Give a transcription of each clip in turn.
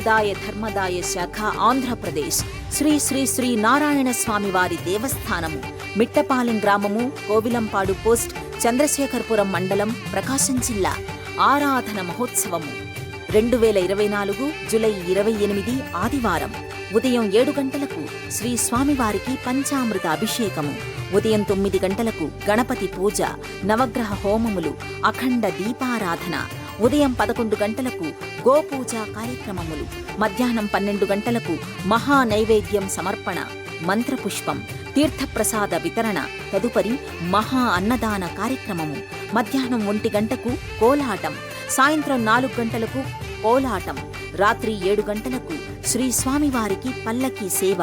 ఆదాయ ధర్మదాయ శాఖ ఆంధ్రప్రదేశ్ శ్రీ శ్రీ శ్రీ నారాయణ స్వామి వారి దేవస్థానము మిట్టపాలెం గ్రామము కోవిలంపాడు పోస్ట్ చంద్రశేఖరపురం మండలం ప్రకాశం జిల్లా ఆరాధన మహోత్సవము 2024 జూలై 28 ఆదివారం ఉదయం 7 గంటలకు శ్రీ స్వామివారికి పంచామృత అభిషేకము, ఉదయం 9 గంటలకు గణపతి పూజ, నవగ్రహ హోమములు, అఖండ దీపారాధన, ఉదయం 11 గంటలకు గోపూజ కార్యక్రమములు, మధ్యాహ్నం 12 గంటలకు మహా నైవేద్యం సమర్పణ, మంత్రపుష్పం, తీర్థప్రసాద వితరణ, తదుపరి మహా అన్నదాన కార్యక్రమము, మధ్యాహ్నం 1 గంటకు కోలాటం, సాయంత్రం 4 గంటలకు కోలాటం, రాత్రి 7 గంటలకు శ్రీ స్వామివారికి పల్లకీ సేవ,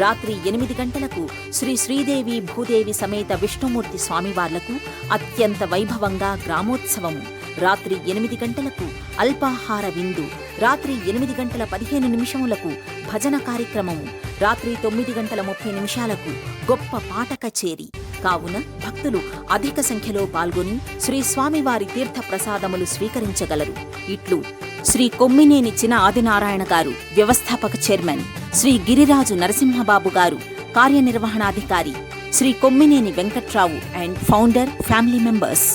రాత్రి 8 గంటలకు శ్రీ శ్రీదేవి భూదేవి సమేత విష్ణుమూర్తి స్వామివార్లకు అత్యంత వైభవంగా గ్రామోత్సవము, రాత్రి 8 గంటలకు అల్పాహార విందు, రాత్రి 8 గంటల 15 నిమిషములకు భజన కార్యక్రమము, రాత్రి 9 గంటల 30 నిమిషాలకు గొప్ప పాట కచేరీ. కావున భక్తులు అధిక సంఖ్యలో పాల్గొని శ్రీ స్వామివారి తీర్థ ప్రసాదములు స్వీకరించగలరు. ఇట్లు శ్రీ కొమ్మినేని చిన ఆదినారాయణ గారు, వ్యవస్థాపక చైర్మన్, శ్రీ గిరిరాజు నరసింహబాబు గారు, కార్యనిర్వహణాధికారి, Shri Kommineni Venkatrao and founder, family members.